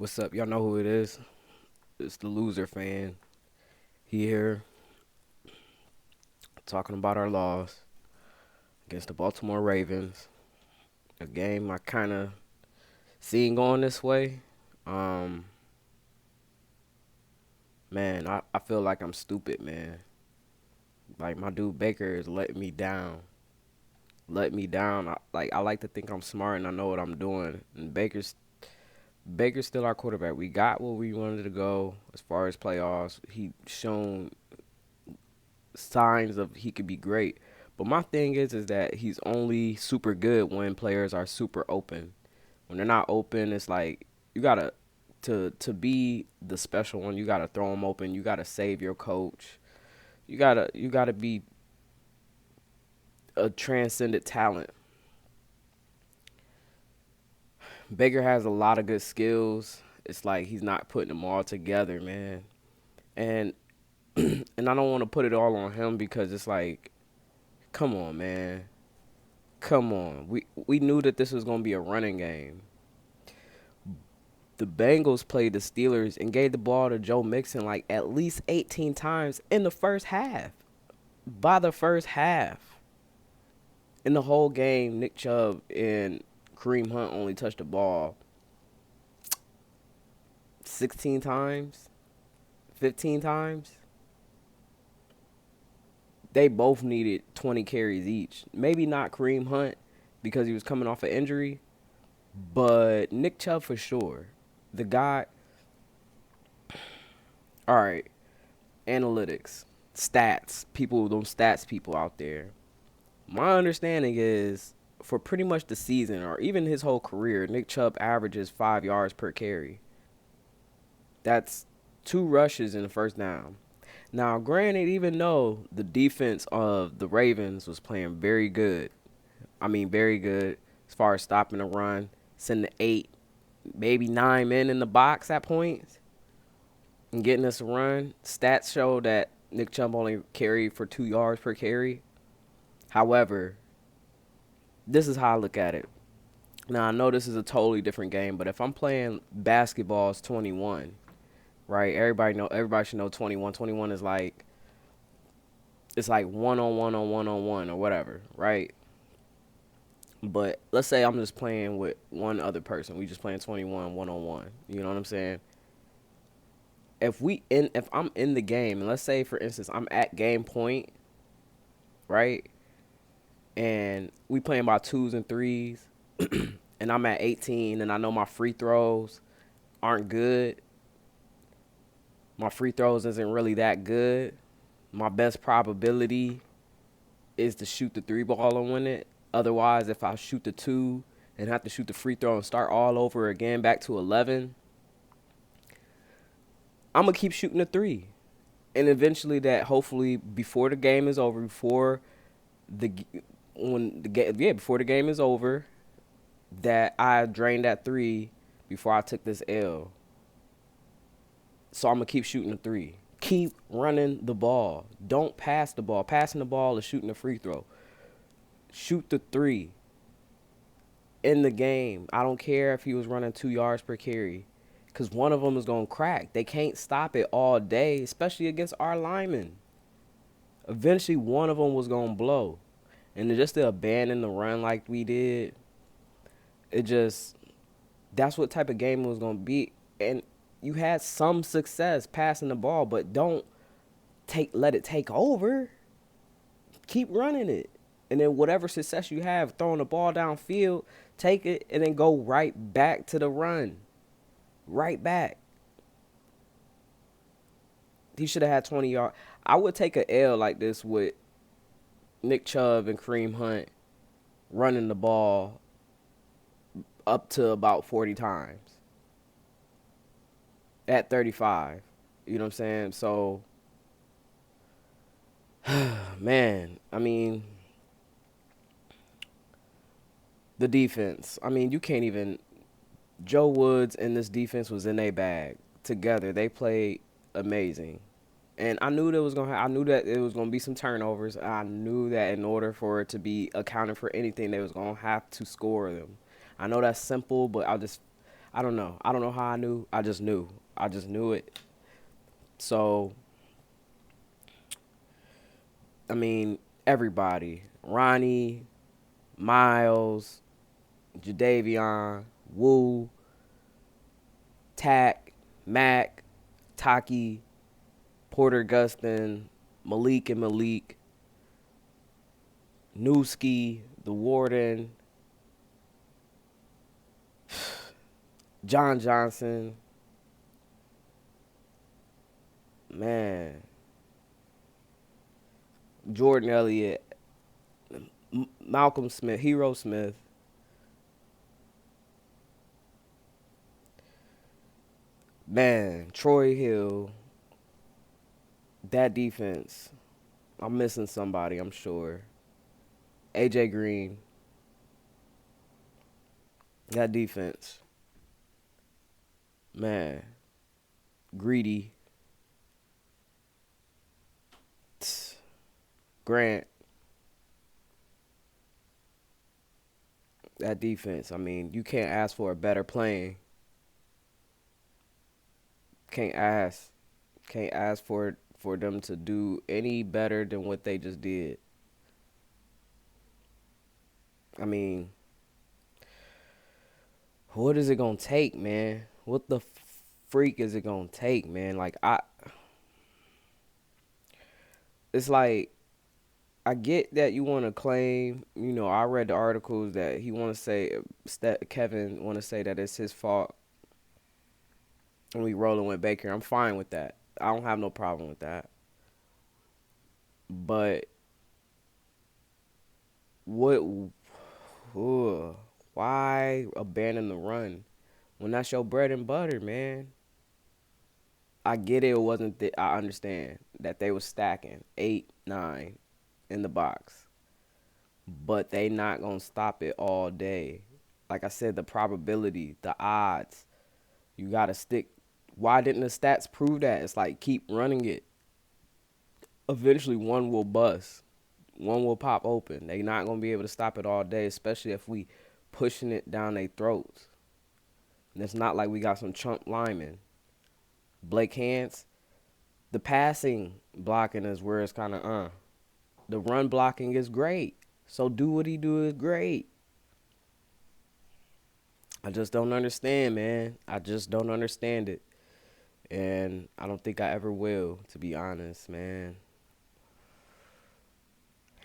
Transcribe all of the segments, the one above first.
What's up? Y'all know who it is. It's the loser fan here talking about our loss against the Baltimore Ravens. A game I kind of seen going this way. Um, man, I feel like I'm stupid, man. Like my dude Baker is letting me down. Let me down. I like to think I'm smart and I know what I'm doing. And Baker's still our quarterback. We got where we wanted to go as far as playoffs. He shown signs of he could be great. But my thing is that he's only super good when players are super open. When they're not open, it's like you gotta to be the special one. You gotta throw them open. You gotta save your coach. You gotta be a transcendent talent. Baker has a lot of good skills. It's like he's not putting them all together, man. And and I don't want to put it all on him because it's like, come on, man. Come on. We knew that this was going to be a running game. The Bengals played the Steelers and gave the ball to Joe Mixon like at least 18 times in the first half. By the first half. In the whole game, Nick Chubb and Kareem Hunt only touched the ball 16 times, 15 times. They both needed 20 carries each. Maybe not Kareem Hunt because he was coming off an injury, but Nick Chubb for sure. The guy, all right, analytics, stats, people, those stats people out there. My understanding is for pretty much the season or even his whole career, Nick Chubb averages 5 yards per carry. That's two rushes in the first down. Now, granted, even though the defense of the Ravens was playing very good, I mean, very good as far as stopping the run, sending 8, maybe 9 men in the box at points and getting us a run. Stats show that Nick Chubb only carried for 2 yards per carry. However, this is how I look at it. Now, I know this is a totally different game, but if I'm playing basketball, it's 21, right? Everybody should know 21. 21 is like, it's like one on one on one on one or whatever, right? But let's say I'm just playing with one other person. We just playing 21 one on one. You know what I'm saying? If I'm in the game and let's say for instance I'm at game point, right? And we playing by twos and threes and I'm at 18 and I know my free throws aren't good. My free throws isn't really that good. My best probability is to shoot the three ball and win it. Otherwise, if I shoot the two and have to shoot the free throw and start all over again back to 11, I'm going to keep shooting the three. And eventually that hopefully before the game is over, the before the game is over, that I drained that three before I took this L. So I'm going to keep shooting the three. Keep running the ball. Don't pass the ball. Passing the ball is shooting the free throw. Shoot the three in the game. I don't care if he was running 2 yards per carry because one of them is going to crack. They can't stop it all day, especially against our linemen. Eventually, one of them was going to blow. And just to abandon the run like we did, it just, that's what type of game it was going to be. And you had some success passing the ball, but don't let it take over. Keep running it. And then whatever success you have throwing the ball downfield, take it and then go right back to the run. Right back. He should have had 20 yards. I would take a L like this with Nick Chubb and Kareem Hunt running the ball up to about 40 times at 35. You know what I'm saying? So, man, I mean, the defense. I mean, you can't even. Joe Woods and this defense was in a bag together. They played amazing, and I knew I knew that it was gonna be some turnovers. I knew that in order for it to be accounted for anything, they was gonna have to score them. I know that's simple, but I don't know. I don't know how I knew. I just knew. I just knew it. So, I mean, everybody. Ronnie, Miles, Jadavion, Wu, Tack, Mac, Taki, Porter Gustin, Malik and Malik, Newski, the Warden, John Johnson, man, Jordan Elliott, Malcolm Smith, Hero Smith, man, Troy Hill, that defense. I'm missing somebody, I'm sure. AJ Green, that defense. Man, Greedy, Grant, that defense. I mean, you can't ask for a better playing. Can't ask. Can't ask for them to do any better than what they just did. I mean, what is it gonna take, man? What the freak is it gonna take, man? It's like I get that you want to claim. I read the articles that he want to say that Kevin want to say that it's his fault when we rolling with Baker. I'm fine with that. I don't have no problem with that. But what? Why abandon the run when that's your bread and butter, man? I get it. It wasn't. I understand that they was stacking 8, 9 in the box, but they not gonna stop it all day. Like I said, the probability, the odds, you gotta stick. Why didn't the stats prove that? It's like keep running it. Eventually, one will bust. One will pop open. They not gonna be able to stop it all day, especially if we pushing it down their throats. And it's not like we got some chump linemen. Blake Hance, the passing blocking is where it's kind of. The run blocking is great. So do what he do is great. I just don't understand, man. I just don't understand it. And I don't think I ever will, to be honest, man.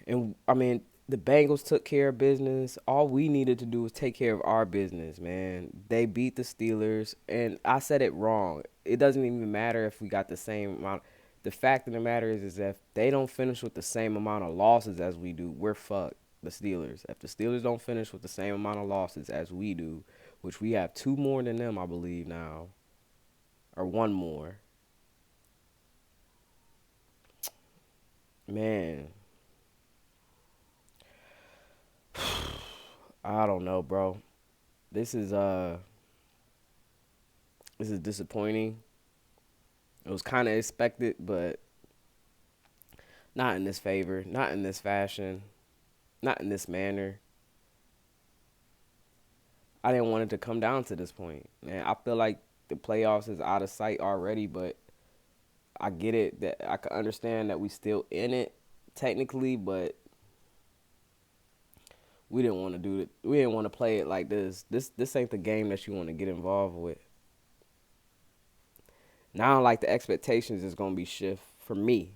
And I mean, the Bengals took care of business. All we needed to do was take care of our business, man. They beat the Steelers, and I said it wrong. It doesn't even matter if we got the same amount. The fact of the matter is if they don't finish with the same amount of losses as we do, we're fucked. The Steelers. If the Steelers don't finish with the same amount of losses as we do, which we have 2 more than them, I believe now, or 1 more, man. I don't know, bro. This is this is disappointing. It was kind of expected, but not in this favor, not in this fashion, not in this manner. I didn't want it to come down to this point. Man, I feel like the playoffs is out of sight already, but I get it that I can understand that we still in it technically, but we didn't want to do it. We didn't want to play it like this. This ain't the game that you want to get involved with. Now, like the expectations is gonna be shift for me.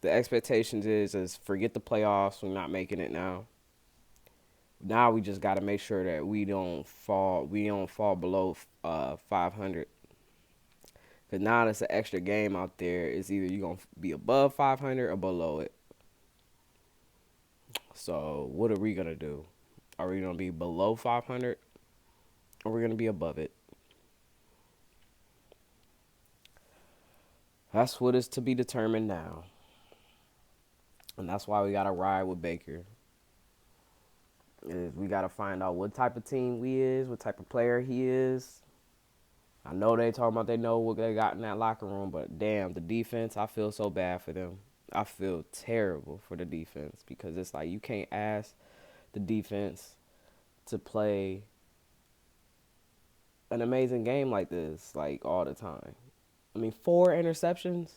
The expectations is forget the playoffs. We're not making it now. Now we just got to make sure that we don't fall. We don't fall below 500. Cause now there's an extra game out there. It's either you gonna be above 500 or below it. So what are we gonna do? Are we gonna be below 500 or are we gonna be above it? That's what is to be determined now. And that's why we gotta ride with Baker. Is we gotta find out what type of team we is, what type of player he is. I know they talking about they know what they got in that locker room, but damn, the defense, I feel so bad for them. I feel terrible for the defense because it's like you can't ask the defense to play an amazing game like this, like all the time. I mean, 4 interceptions,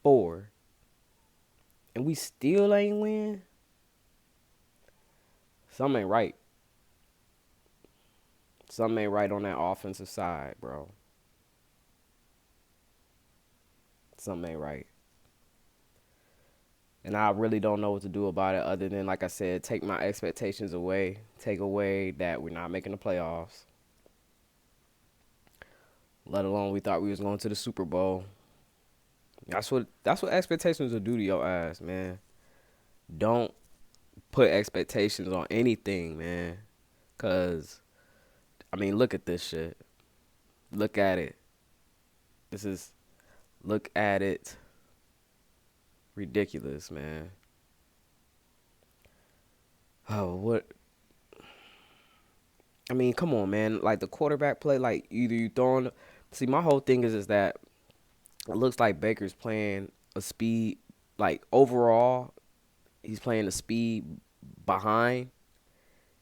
4, and we still ain't win. Something ain't right. Something ain't right on that offensive side, bro. Something ain't right. And I really don't know what to do about it other than, like I said, take my expectations away. Take away that we're not making the playoffs. Let alone we thought we was going to the Super Bowl. That's what expectations will do to your ass, man. Don't put expectations on anything, man. Cause I mean, look at this shit. Look at it. This is look at it. Ridiculous, man. Oh, what? I mean, come on, man. Like the quarterback play, like either you throwing. See, my whole thing is that it looks like Baker's playing a speed. Like overall, he's playing a speed behind,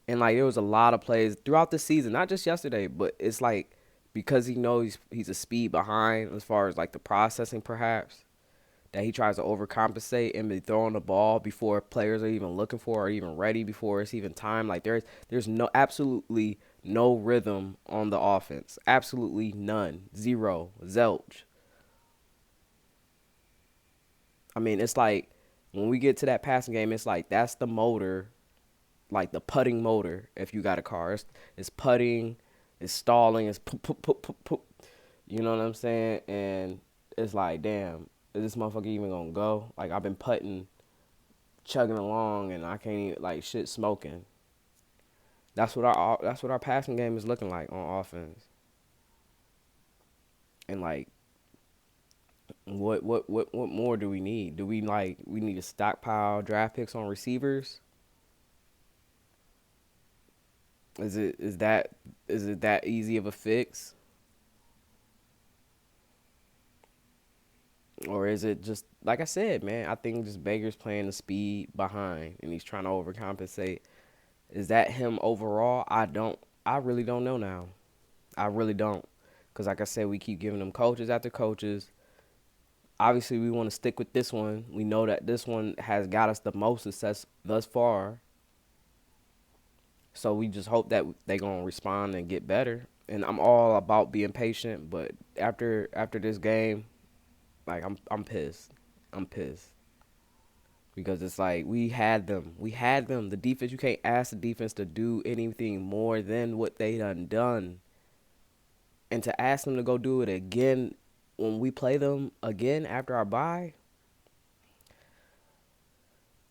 and like there was a lot of plays throughout the season, not just yesterday, but it's like because he knows he's a speed behind as far as like the processing, perhaps that he tries to overcompensate and be throwing the ball before players are even looking for or even ready before it's even time. Like there's no absolutely no rhythm on the offense. Absolutely none. Zero. Zelch. I mean, it's like when we get to that passing game, it's like that's the motor, like the putting motor. If you got a car, it's putting, it's stalling, it's poop, poop, poop, poop, poop. You know what I'm saying? And it's like, damn, is this motherfucker even gonna go? Like I've been putting, chugging along, and I can't even like shit smoking. That's what our passing game is looking like on offense. And like, what more do we need? Do we need to stockpile draft picks on receivers? Is it that easy of a fix? Or is it just like I said, man? I think just Baker's playing the speed behind and he's trying to overcompensate. Is that him overall? I really don't know now. I really don't. Because like I said, we keep giving them coaches after coaches. Obviously, we want to stick with this one. We know that this one has got us the most success thus far. So we just hope that they're going to respond and get better. And I'm all about being patient, but after this game, like I'm pissed. I'm pissed. Because it's like we had them. We had them. The defense, you can't ask the defense to do anything more than what they done. And to ask them to go do it again when we play them again after our bye,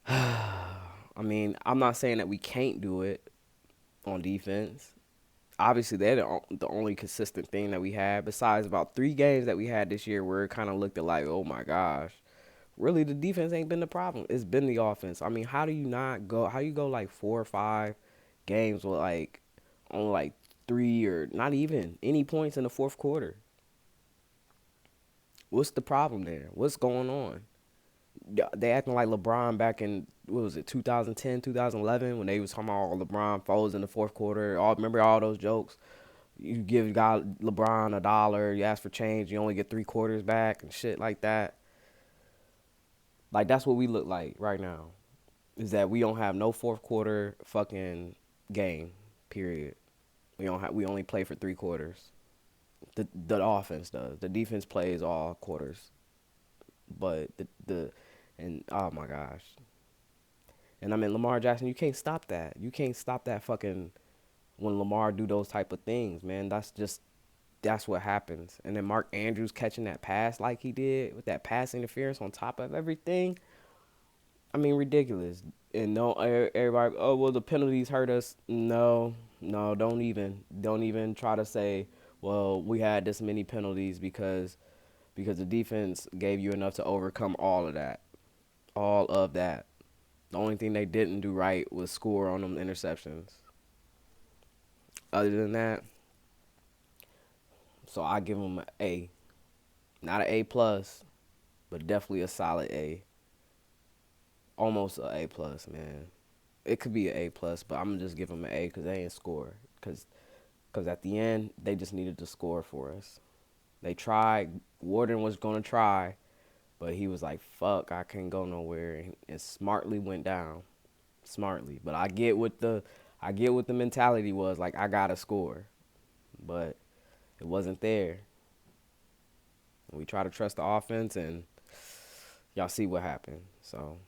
I mean, I'm not saying that we can't do it on defense. Obviously, they're the only consistent thing that we had, besides about 3 games that we had this year where it kind of looked like, oh my gosh. Really, the defense ain't been the problem. It's been the offense. I mean, how do you not go? How you go like 4 or 5 games with like only like 3 or not even any points in the fourth quarter? What's the problem there? What's going on? They acting like LeBron back in what was it 2010, 2011 when they was talking about LeBron falls in the fourth quarter. All remember all those jokes. You give guy LeBron $1, you ask for change, you only get 3 quarters back and shit like that. Like that's what we look like right now. Is that we don't have no fourth quarter fucking game. Period. We only play for 3 quarters. The offense does. The defense plays all quarters. But the and oh my gosh. And I mean Lamar Jackson, you can't stop that. You can't stop that fucking when Lamar do those type of things, man. That's what happens. And then Mark Andrews catching that pass like he did with that pass interference on top of everything. I mean, ridiculous. And no, everybody. Oh well, the penalties hurt us. No, no, don't even try to say, well, we had this many penalties because the defense gave you enough to overcome all of that. All of that. The only thing they didn't do right was score on them interceptions. Other than that, so I give them an A, not an A plus, but definitely a solid A. Almost an A plus, man. It could be an A plus, but I'm gonna just give them an A because they ain't score. Because Because at the end, they just needed to score for us. They tried. Warden was going to try, but he was like, fuck, I can't go nowhere. And smartly went down. Smartly. But I get what the mentality was. Like, I got to score. But it wasn't there. We try to trust the offense, and y'all see what happened. So,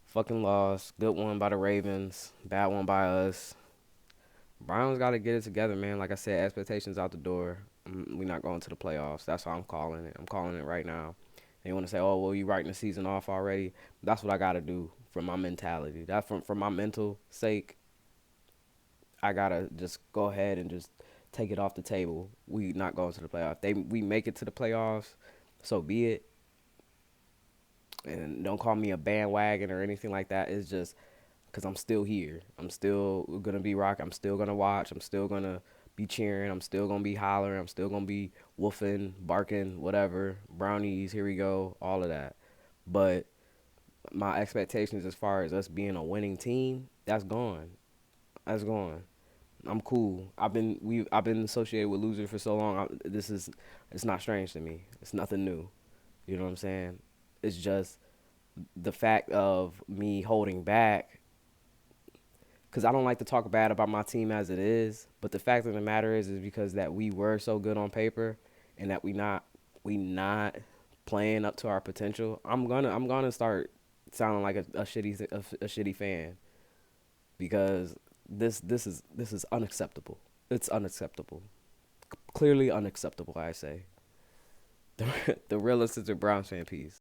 fucking loss. Good one by the Ravens. Bad one by us. Browns got to get it together, man. Like I said, expectations out the door. We're not going to the playoffs. That's how I'm calling it. I'm calling it right now. They want to say, oh, well, you writing the season off already. That's what I got to do for my mentality. That for my mental sake, I got to just go ahead and just take it off the table. We not going to the playoffs. We make it to the playoffs, so be it. And don't call me a bandwagon or anything like that. It's just because I'm still here. I'm still gonna be rock. I'm still gonna watch. I'm still gonna be cheering. I'm still gonna be hollering. I'm still gonna be woofing, barking, whatever. Brownies, here we go, all of that. But my expectations as far as us being a winning team, that's gone. That's gone. I'm cool. I've been associated with losers for so long. It's not strange to me. It's nothing new. You know what I'm saying? It's just the fact of me holding back because I don't like to talk bad about my team as it is. But the fact of the matter is because that we were so good on paper, and that we not playing up to our potential. I'm gonna start sounding like a shitty fan because this is unacceptable. It's unacceptable. Clearly unacceptable. I say the realest is a Browns fan piece.